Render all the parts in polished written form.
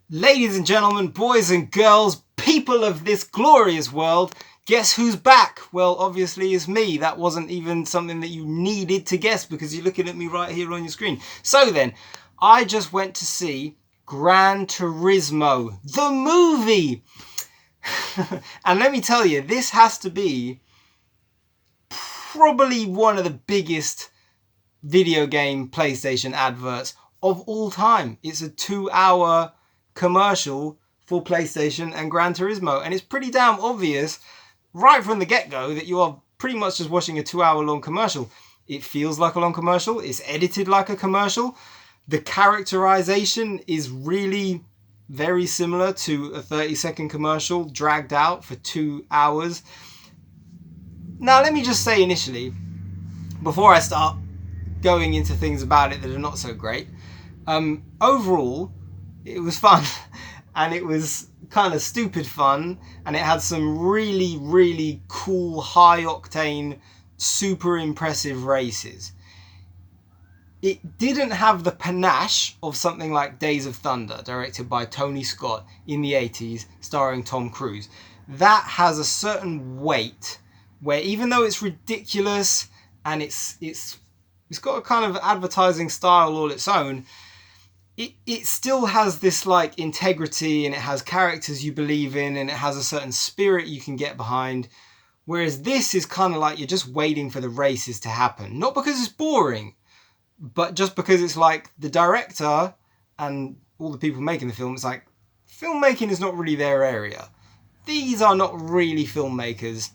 Ladies and gentlemen, boys and girls, people of this glorious world, guess who's back? Well, obviously it's me. That wasn't even something that you needed to guess because you're looking at me right here on your screen. So then, I just went to see Gran Turismo, the movie. And let me tell you, this has to be probably one of the biggest video game PlayStation adverts of all time. It's a 2-hour commercial for PlayStation and Gran Turismo, and it's pretty damn obvious right from the get-go that you are pretty much just watching a 2-hour long commercial. It feels like a long commercial, it's edited like a commercial, the characterization is really very similar to a 30-second commercial dragged out for 2 hours. Now let me just say initially, before I start going into things about it that are not so great, overall it was fun and it was kind of stupid fun, and it had some really cool, high octane, super impressive races. It didn't have the panache of something like Days of Thunder, directed by Tony Scott in the 80s, starring Tom Cruise. That has a certain weight where, even though it's ridiculous and it's got a kind of advertising style all its own, it still has this like integrity, and it has characters you believe in, and it has a certain spirit you can get behind. Whereas this is kind of like you're just waiting for the races to happen. Not because it's boring, but just because it's like the director and all the people making the film, it's like filmmaking is not really their area. These are not really filmmakers,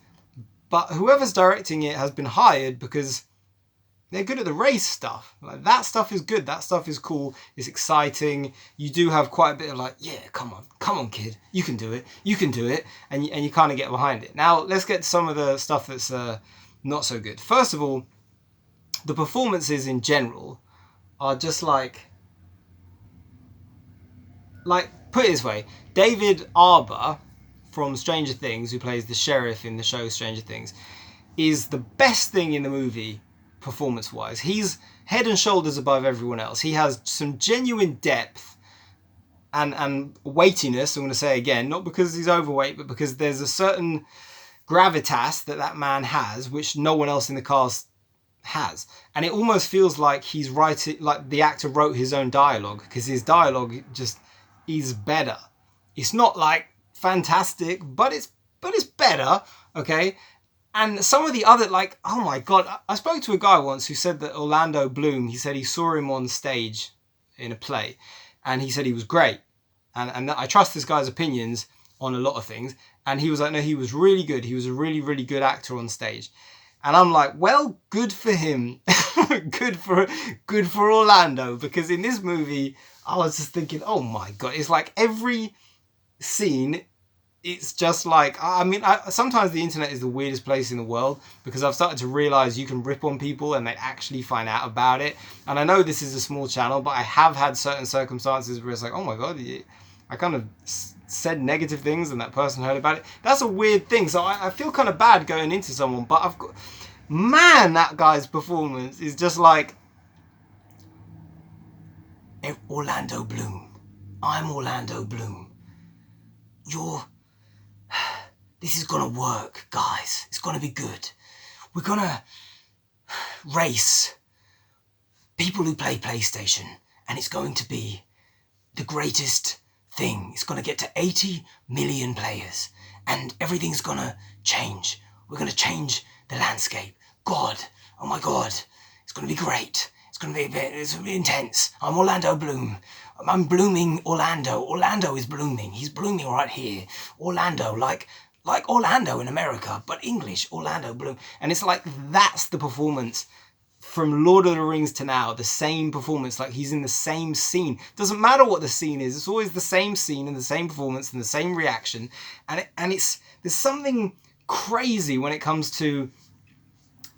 but whoever's directing it has been hired because they're good at the race stuff. Like, that stuff is good. That stuff is cool. It's exciting. You do have quite a bit of like, yeah, come on, kid, you can do it. You can do it, and you kind of get behind it. Now let's get to some of the stuff that's not so good. First of all, the performances in general are just like put it this way, David Arbor from Stranger Things, who plays the sheriff in the show Stranger Things, is the best thing in the movie performance-wise. He's head and shoulders above everyone else. He has some genuine depth and weightiness, I'm going to say again, not because he's overweight, but because there's a certain gravitas that man has, which no one else in the cast has. And it almost feels like he's writing, like the actor wrote his own dialogue, because his dialogue just is better. It's not like fantastic, but it's better, okay? And some of the other, like, oh my god, I spoke to a guy once who said that Orlando Bloom, he said he saw him on stage in a play, and he said he was great. And I trust this guy's opinions on a lot of things. And he was like, no, he was really good. He was a really good actor on stage. And I'm like, well, good for him. good for Orlando, because in this movie, I was just thinking, oh my god, it's like every scene, it's just like, I mean, sometimes the internet is the weirdest place in the world, because I've started to realize you can rip on people and they actually find out about it. And I know this is a small channel, but I have had certain circumstances where it's like, oh my god, I kind of said negative things and that person heard about it. That's a weird thing. So I feel kind of bad going into someone, but man, that guy's performance is just like, Orlando Bloom. I'm Orlando Bloom. This is gonna work, guys. It's gonna be good. We're gonna race people who play PlayStation, and it's going to be the greatest thing. It's gonna get to 80 million players, and everything's gonna change. We're gonna change the landscape. God, oh my god, it's gonna be great. It's gonna be intense. I'm Orlando Bloom. I'm blooming Orlando. Orlando is blooming. He's blooming right here. Orlando, like Orlando in America, but English, Orlando Bloom. And it's like, that's the performance from Lord of the Rings to now, the same performance, like he's in the same scene. Doesn't matter what the scene is, it's always the same scene and the same performance and the same reaction. And there's something crazy when it comes to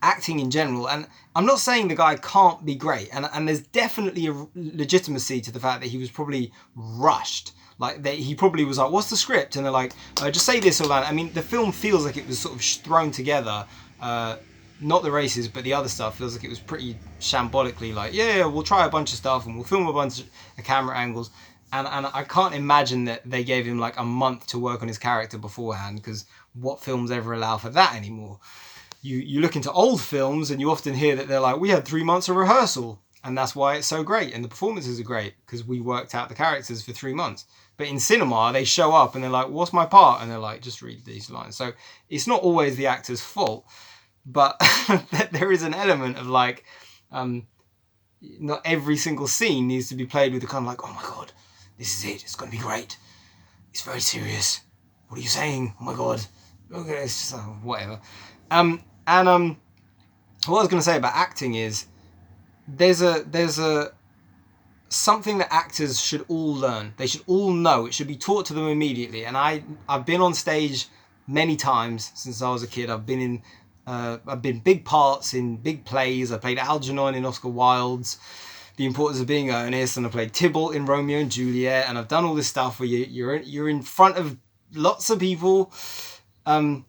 acting in general. And I'm not saying the guy can't be great, and there's definitely a legitimacy to the fact that he was probably rushed. Like, he probably was like, what's the script? And they're like, just say this, Orlando. I mean, the film feels like it was sort of thrown together. Not the races, but the other stuff feels like it was pretty shambolically like, yeah, we'll try a bunch of stuff and we'll film a bunch of camera angles. And I can't imagine that they gave him like a month to work on his character beforehand, because what films ever allow for that anymore? You look into old films and you often hear that they're like, we had 3 months of rehearsal, and that's why it's so great and the performances are great, because we worked out the characters for 3 months. But in cinema, they show up and they're like, what's my part? And they're like, just read these lines. So it's not always the actor's fault, but there is an element of like, not every single scene needs to be played with the kind of like, oh my God, this is it. It's going to be great. It's very serious. What are you saying? Oh my God. Okay, it's just whatever. What I was going to say about acting is there's a something that actors should all learn. They should all know. It should be taught to them immediately. And I've been on stage many times since I was a kid. I've been big parts in big plays. I played Algernon in Oscar Wilde's The Importance of Being Earnest, and I played Tybalt in Romeo and Juliet, and I've done all this stuff where you're in front of lots of people. There's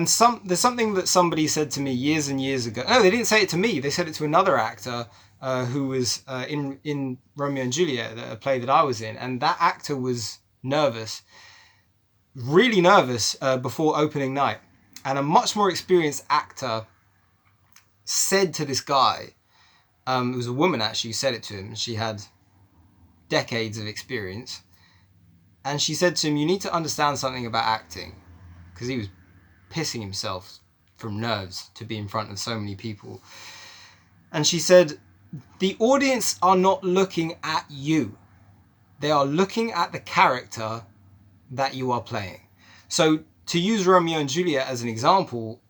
something that somebody said to me years and years ago. No, they didn't say it to me. They said it to another actor who was in Romeo and Juliet, a play that I was in, and that actor was nervous, really nervous before opening night. And a much more experienced actor said to this guy, it was a woman actually who said it to him. She had decades of experience. And she said to him, you need to understand something about acting. Because he was pissing himself from nerves to be in front of so many people. And she said, the audience are not looking at you. They are looking at the character that you are playing. So to use Romeo and Juliet as an example,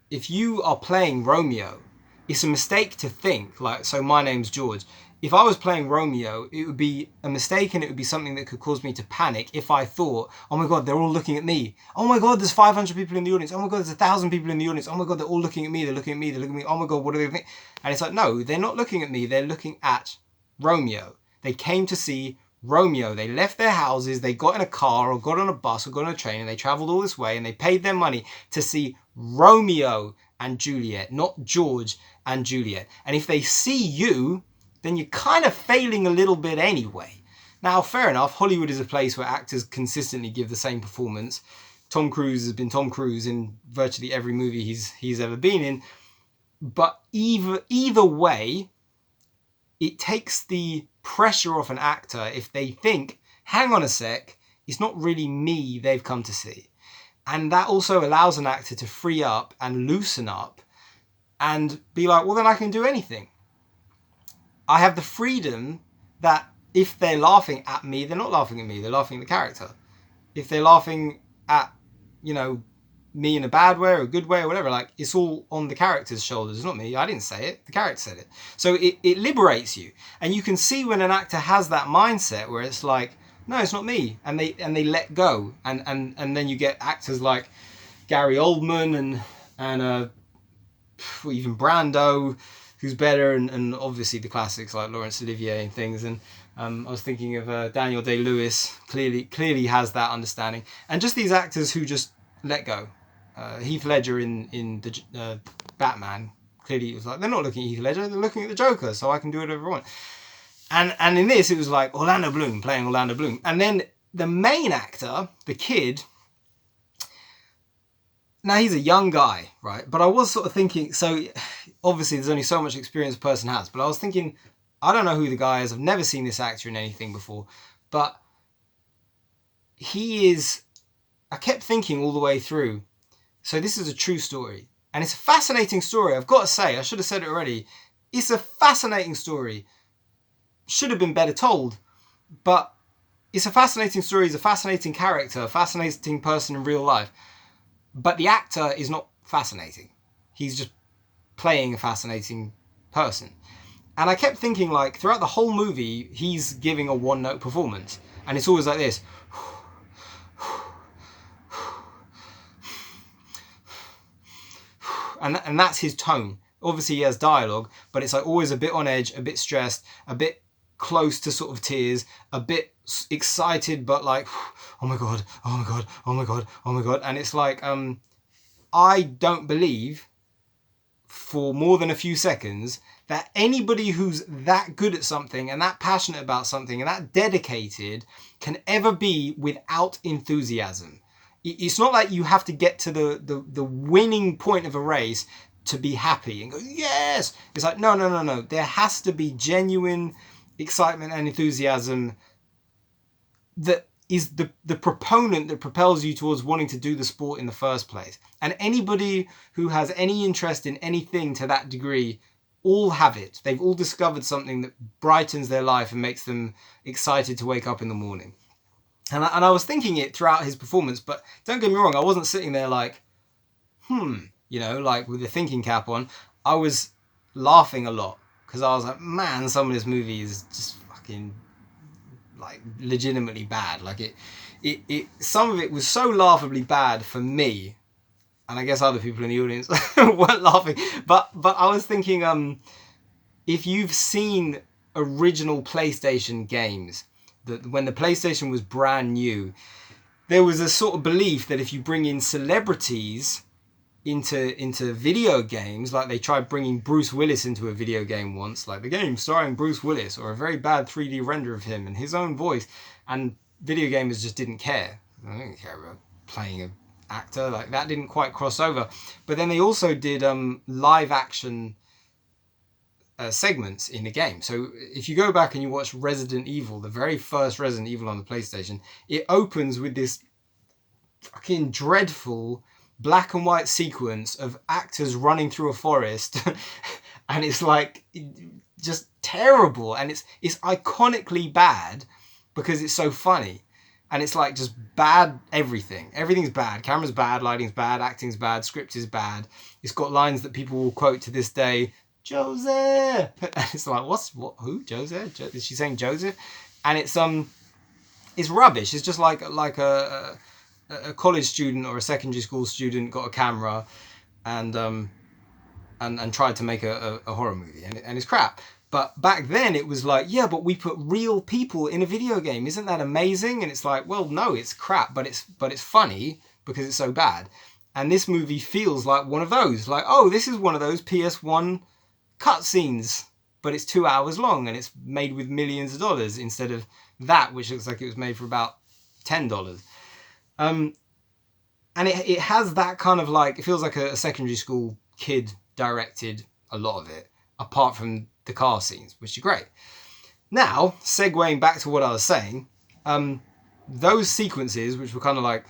if you are playing Romeo, it's a mistake to think, like, so my name's George. If I was playing Romeo, it would be a mistake, and it would be something that could cause me to panic if I thought, oh my God, they're all looking at me. Oh my God, there's 500 people in the audience. Oh my God, there's 1,000 people in the audience. Oh my God, they're all looking at me. They're looking at me. They're looking at me. Oh my God, what do they think? And it's like, no, they're not looking at me. They're looking at Romeo. They came to see Romeo. They left their houses. They got in a car or got on a bus or got on a train, and they traveled all this way, and they paid their money to see Romeo and Juliet, not George and Juliet. And if they see you, then you're kind of failing a little bit anyway. Now, fair enough, Hollywood is a place where actors consistently give the same performance. Tom Cruise has been Tom Cruise in virtually every movie he's ever been in. But either way, it takes the pressure off an actor if they think, hang on a sec, it's not really me they've come to see. And that also allows an actor to free up and loosen up and be like, well, then I can do anything. I have the freedom that if they're laughing at me, they're not laughing at me, they're laughing at the character. If they're laughing at, me in a bad way or a good way or whatever, like, it's all on the character's shoulders. It's not me. I didn't say it. The character said it. So it liberates you. And you can see when an actor has that mindset where it's like, no, it's not me. And they let go. And then you get actors like Gary Oldman and even Brando, who's better, and obviously the classics like Laurence Olivier and things. And I was thinking of Daniel Day-Lewis, clearly has that understanding. And just these actors who just let go. Heath Ledger in the Batman, clearly it was like, they're not looking at Heath Ledger, they're looking at the Joker, so I can do whatever I want. And in this, it was like Orlando Bloom playing Orlando Bloom. And then the main actor, the kid, now he's a young guy, right? But I was sort of thinking, so obviously there's only so much experience a person has, but I was thinking, I don't know who the guy is, I've never seen this actor in anything before, but he is, I kept thinking all the way through, so this is a true story. And it's a fascinating story, I've got to say, I should have said it already. It's a fascinating story. Should have been better told, but it's a fascinating story, he's a fascinating character, a fascinating person in real life. But the actor is not fascinating. He's just playing a fascinating person. And I kept thinking, like, throughout the whole movie, he's giving a one-note performance. And it's always like this. And that's his tone. Obviously he has dialogue, but it's like always a bit on edge, a bit stressed, a bit close to sort of tears, a bit excited, but like, oh my God, oh my God, oh my God, oh my God. And it's like, I don't believe for more than a few seconds that anybody who's that good at something and that passionate about something and that dedicated can ever be without enthusiasm. It's not like you have to get to the winning point of a race to be happy and go, yes! It's like, no. There has to be genuine excitement and enthusiasm that is the proponent that propels you towards wanting to do the sport in the first place. And anybody who has any interest in anything to that degree all have it. They've all discovered something that brightens their life and makes them excited to wake up in the morning. And I was thinking it throughout his performance, but don't get me wrong, I wasn't sitting there like, like with the thinking cap on. I was laughing a lot because I was like, man, some of this movie is just fucking like legitimately bad. Like it some of it was so laughably bad for me, and I guess other people in the audience weren't laughing. But I was thinking, if you've seen original PlayStation games, that when the PlayStation was brand new, there was a sort of belief that if you bring in celebrities into video games, like they tried bringing Bruce Willis into a video game once, like the game starring Bruce Willis, or a very bad 3D render of him and his own voice, and video gamers just didn't care. I didn't care about playing an actor, like that didn't quite cross over. But then they also did live action segments in the game. So if you go back and you watch Resident Evil, the very first Resident Evil on the PlayStation, it opens with this fucking dreadful black and white sequence of actors running through a forest and it's like just terrible, and it's iconically bad because it's so funny, and it's like just bad everything's bad. Camera's bad, lighting's bad, acting's bad, script is bad. It's got lines that people will quote to this day, Joseph. It's like, who Joseph? Is she saying Joseph? And it's rubbish. It's just like a college student or a secondary school student got a camera and tried to make a horror movie, and it's crap. But back then it was like, yeah, but we put real people in a video game. Isn't that amazing? And it's like, well, no, it's crap, but it's funny because it's so bad. And this movie feels like one of those. Like, oh, this is one of those PS1 cutscenes, but it's 2 hours long and it's made with millions of dollars instead of that, which looks like it was made for about $10. And it has that kind of like, it feels like a secondary school kid directed a lot of it, apart from the car scenes, which are great. Now, segueing back to what I was saying, those sequences, which were kind of like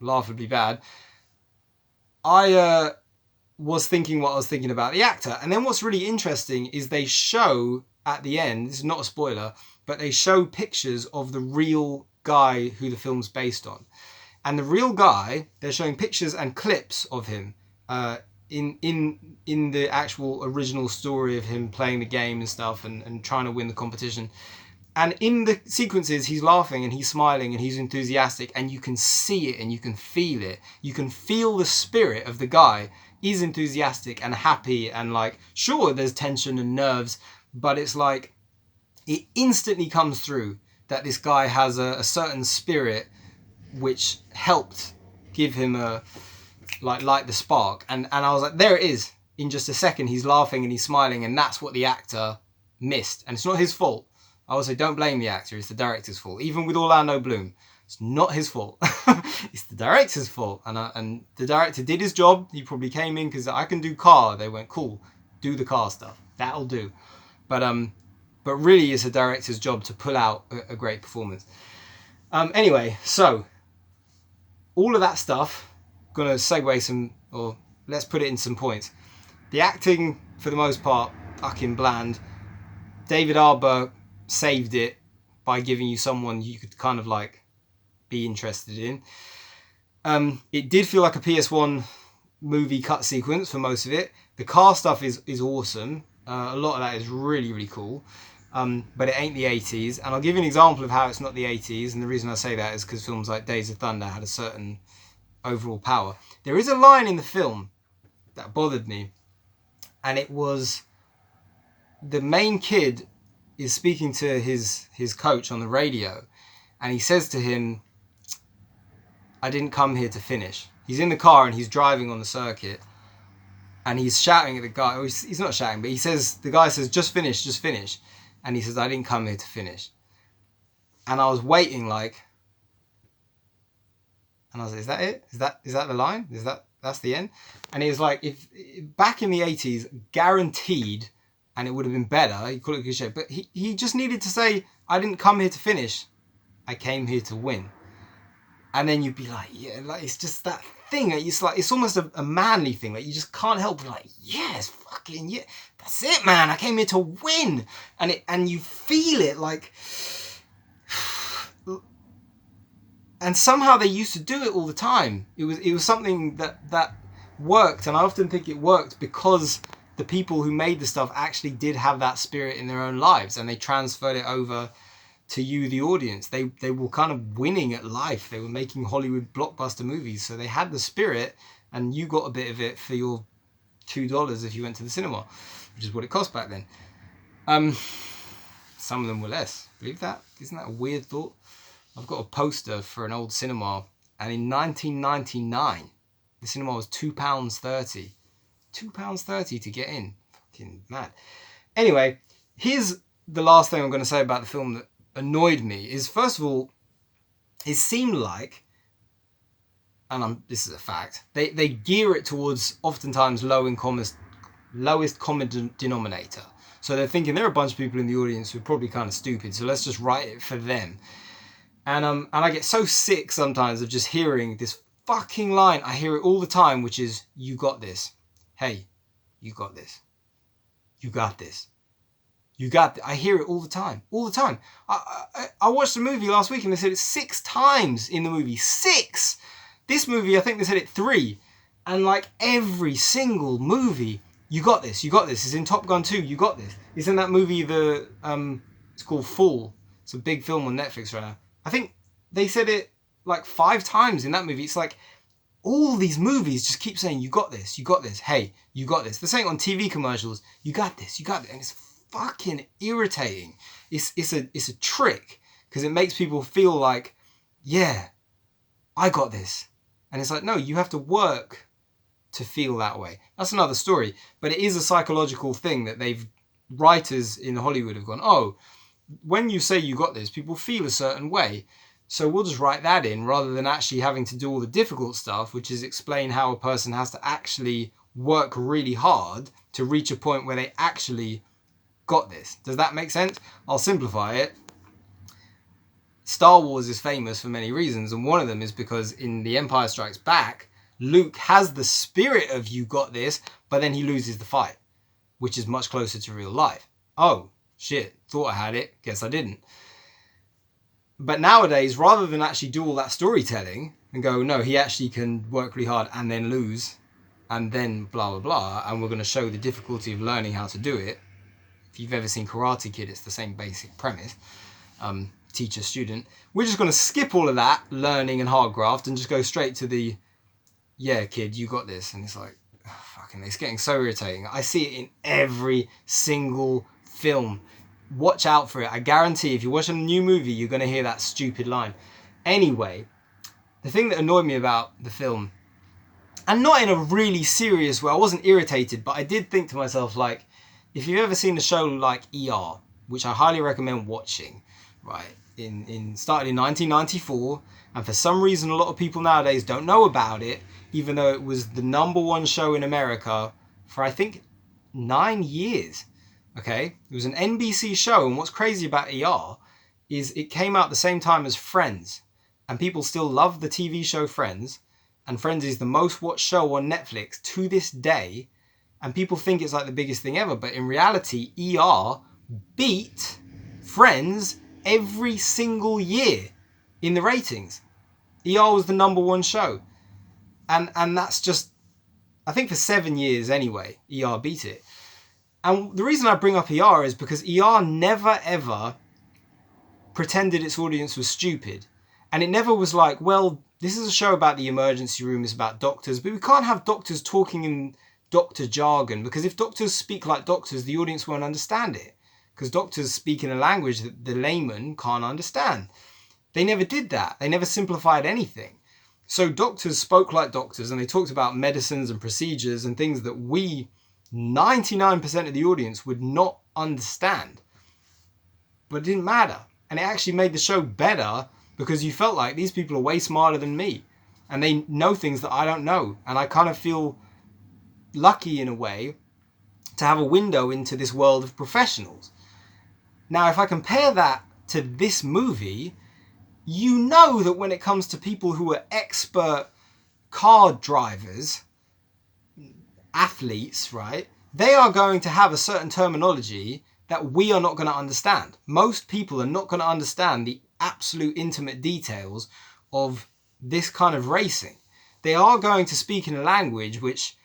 laughably bad, I was thinking what I was thinking about the actor. And then what's really interesting is they show at the end, this is not a spoiler, but they show pictures of the real guy who the film's based on. And the real guy, they're showing pictures and clips of him in the actual original story of him playing the game and stuff and trying to win the competition. And in the sequences, he's laughing and he's smiling and he's enthusiastic, and you can see it and you can feel it. You can feel the spirit of the guy. He's enthusiastic and happy, and like, sure, there's tension and nerves, but it's like, it instantly comes through that this guy has a certain spirit which helped give him light the spark. And I was like, there it is. In just a second, he's laughing and he's smiling, and that's what the actor missed. And it's not his fault. I would say don't blame the actor, it's the director's fault. Even with Orlando Bloom, it's not his fault. It's the director's fault. And the director did his job. He probably came in because I can do car. They went, cool, do the car stuff. That'll do. But really it's a director's job to pull out a great performance. Anyway, so all of that stuff, gonna segue let's put it in some points. The acting, for the most part, fucking bland. David Harbour saved it by giving you someone you could kind of like be interested in. It did feel like a PS1 movie cut sequence for most of it. The car stuff is awesome. A lot of that is really, really cool. But it ain't the 80s. And I'll give you an example of how it's not the 80s. And the reason I say that is because films like Days of Thunder had a certain overall power. There is a line in the film that bothered me. And it was the main kid is speaking to his coach on the radio. And he says to him, I didn't come here to finish. He's in the car and he's driving on the circuit. And he's shouting at the guy. He's not shouting, but the guy says, just finish. And he says, I didn't come here to finish. And I was waiting and I was like, is that it? Is that the line? That's the end? And he was like, if back in the 80s, guaranteed, and it would have been better, he called it a cliche, but he just needed to say, I didn't come here to finish. I came here to win. And then you'd be like, yeah, like it's just that thing. It's almost a manly thing. Like you just can't help but like, yes, fucking yeah, that's it, man. I came here to win, and you feel it like. And somehow they used to do it all the time. It was something that worked, and I often think it worked because the people who made the stuff actually did have that spirit in their own lives, and they transferred it over to you, the audience. They were kind of winning at life. They were making Hollywood blockbuster movies, so they had the spirit, and you got a bit of it for your $2 if you went to the cinema, which is what it cost back then. Some of them were less. Believe that? Isn't that a weird thought? I've got a poster for an old cinema, and in 1999, the cinema was £2.30. £2.30 to get in. Fucking mad. Anyway, here's the last thing I'm going to say about the film that annoyed me is, first of all, it seemed like, and this is a fact, they gear it towards oftentimes lowest common denominator. So they're thinking there are a bunch of people in the audience who are probably kind of stupid, so let's just write it for them. And I get so sick sometimes of just hearing this fucking line. I hear it all the time, which is, you got this. Hey, you got this. You got this. You got I hear it all the time. All the time. I watched a movie last week and they said it 6 times in the movie. 6! This movie, I think they said it 3. And like every single movie, you got this. You got this. It's in Top Gun 2. You got this. It's in that movie, it's called Fall. It's a big film on Netflix right now. I think they said it like 5 times in that movie. It's like all these movies just keep saying, you got this. You got this. Hey, you got this. They're saying on TV commercials, you got this. You got it. And it's fucking irritating. It's a trick because it makes people feel like, yeah, I got this. And it's like, no, you have to work to feel that way. That's another story. But it is a psychological thing that writers in Hollywood have gone, oh, when you say you got this, people feel a certain way. So we'll just write that in rather than actually having to do all the difficult stuff, which is explain how a person has to actually work really hard to reach a point where they actually got this. Does that make sense? I'll simplify it. Star Wars is famous for many reasons, and one of them is because in The Empire Strikes Back, Luke has the spirit of you got this, but then he loses the fight, which is much closer to real life. Oh, shit, thought I had it, guess I didn't. But nowadays, rather than actually do all that storytelling and go, no, he actually can work really hard and then lose, and then blah, blah, blah, and we're going to show the difficulty of learning how to do it. If you've ever seen Karate Kid, it's the same basic premise. Teacher, student. We're just going to skip all of that learning and hard graft and just go straight to the, yeah, kid, you got this. And it's like, oh, fucking, it's getting so irritating. I see it in every single film. Watch out for it. I guarantee if you're watching a new movie, you're going to hear that stupid line. Anyway, the thing that annoyed me about the film, and not in a really serious way, I wasn't irritated, but I did think to myself, like, if you've ever seen a show like ER, which I highly recommend watching, right, started in 1994, and for some reason a lot of people nowadays don't know about it, even though it was the #1 show in America for, I think, 9 years. Okay, it was an NBC show, and what's crazy about ER is it came out the same time as Friends, and people still love the TV show Friends, and Friends is the most watched show on Netflix to this day, and people think it's like the biggest thing ever, but in reality, ER beat Friends every single year in the ratings. ER was the #1 show, and that's just, I think for 7 years anyway, ER beat it. And the reason I bring up ER is because ER never ever pretended its audience was stupid. And it never was like, well, this is a show about the emergency room, it's about doctors, but we can't have doctors talking in doctor jargon, because if doctors speak like doctors, the audience won't understand it. Because doctors speak in a language that the layman can't understand. They never did that. They never simplified anything. So doctors spoke like doctors, and they talked about medicines and procedures and things that we, 99% of the audience, would not understand. But it didn't matter. And it actually made the show better because you felt like these people are way smarter than me. And they know things that I don't know. And I kind of feel lucky in a way to have a window into this world of professionals. Now, if I compare that to this movie, you know that when it comes to people who are expert car drivers, athletes, right, they are going to have a certain terminology that we are not going to understand. Most people are not going to understand the absolute intimate details of this kind of racing. They are going to speak in a language which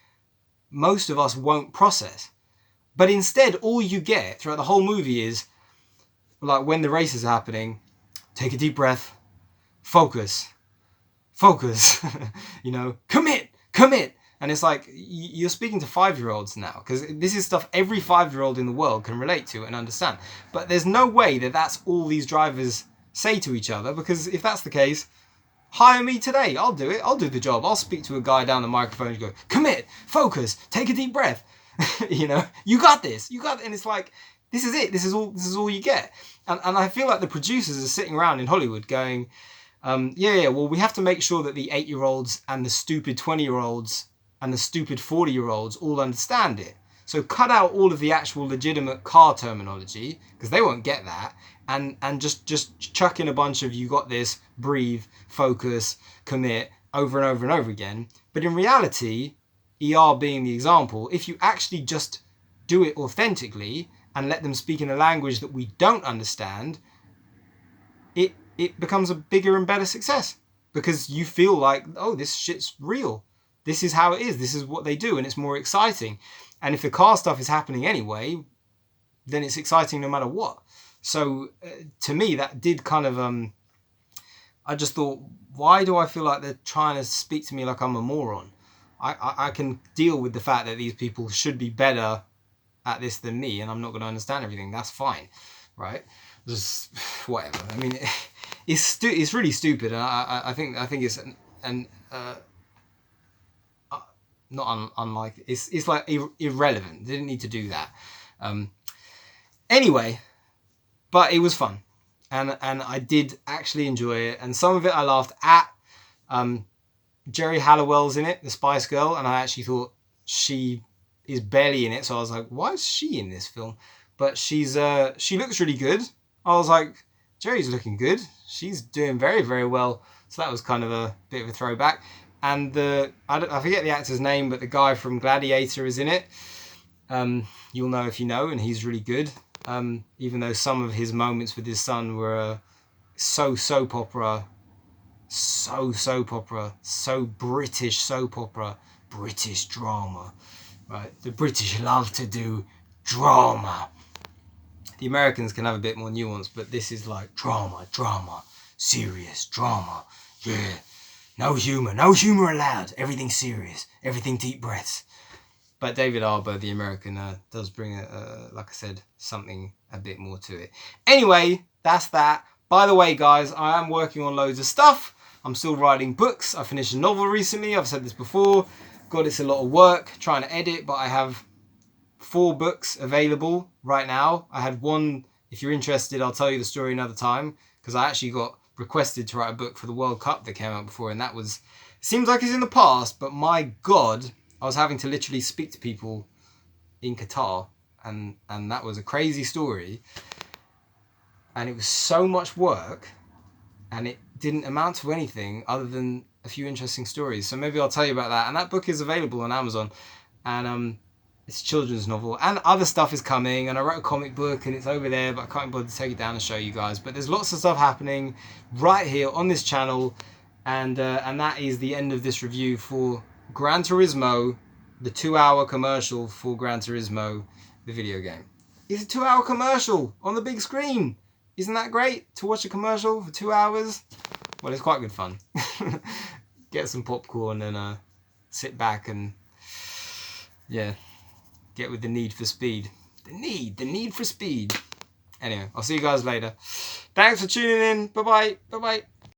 most of us won't process. But instead, all you get throughout the whole movie is, like, when the race is happening, take a deep breath, focus, commit. And it's like, you're speaking to 5-year-olds now, because this is stuff every 5-year-old in the world can relate to and understand. But there's no way that that's all these drivers say to each other, because if that's the case, hire me today. I'll do it. I'll do the job. I'll speak to a guy down the microphone and go, commit, focus, take a deep breath. You got this. You got it. And it's like, this is it. This is all you get. And I feel like the producers are sitting around in Hollywood going, well, we have to make sure that the 8-year-olds and the stupid 20-year-olds and the stupid 40-year-olds all understand it. So cut out all of the actual legitimate car terminology, because they won't get that, and just chuck in a bunch of, you got this, breathe, focus, commit, over and over and over again. But in reality, ER being the example, if you actually just do it authentically and let them speak in a language that we don't understand, it becomes a bigger and better success, because you feel like, oh, this shit's real. This is how it is. This is what they do, and it's more exciting. And if the car stuff is happening anyway, then it's exciting no matter what. So to me, that did kind of, I just thought, why do I feel like they're trying to speak to me like I'm a moron? I can deal with the fact that these people should be better at this than me, and I'm not going to understand everything. That's fine, right? Just whatever. I mean, it's really stupid, and I think it's not unlike, it's like irrelevant. They didn't need to do that. Anyway, but it was fun, and I did actually enjoy it, and some of it I laughed at. Jerry Halliwell's in it, the Spice Girl, and I actually thought she is barely in it, so I was like, why is she in this film? But she looks really good. I was like, Jerry's looking good. She's doing very, very well. So that was kind of a bit of a throwback. And I forget the actor's name, but the guy from Gladiator is in it. You'll know if you know, and he's really good. Even though some of his moments with his son were so soap opera, so British soap opera, British drama, right? The British love to do drama. The Americans can have a bit more nuance, but this is like drama, serious drama. Yeah, no humor allowed. Everything serious, everything deep breaths. But David Harbour, the American, does bring, like I said, something a bit more to it. Anyway, that's that. By the way, guys, I am working on loads of stuff. I'm still writing books. I finished a novel recently. I've said this before. God, it's a lot of work trying to edit, but I have 4 books available right now. I had one, if you're interested, I'll tell you the story another time, because I actually got requested to write a book for the World Cup that came out before, and that was, seems like it's in the past, but my God, I was having to literally speak to people in Qatar, and that was a crazy story, and it was so much work, and it didn't amount to anything other than a few interesting stories. So maybe I'll tell you about that. And that book is available on Amazon, and it's a children's novel, and other stuff is coming, and I wrote a comic book and it's over there, but I can't bother to take it down and show you guys. But there's lots of stuff happening right here on this channel, and that is the end of this review for Gran Turismo, the 2-hour commercial for Gran Turismo, the video game. It's a 2-hour commercial on the big screen. Isn't that great to watch a commercial for 2 hours? Well, it's quite good fun. Get some popcorn and sit back and, yeah, get with the need for speed. The need for speed. Anyway, I'll see you guys later. Thanks for tuning in. Bye-bye. Bye-bye.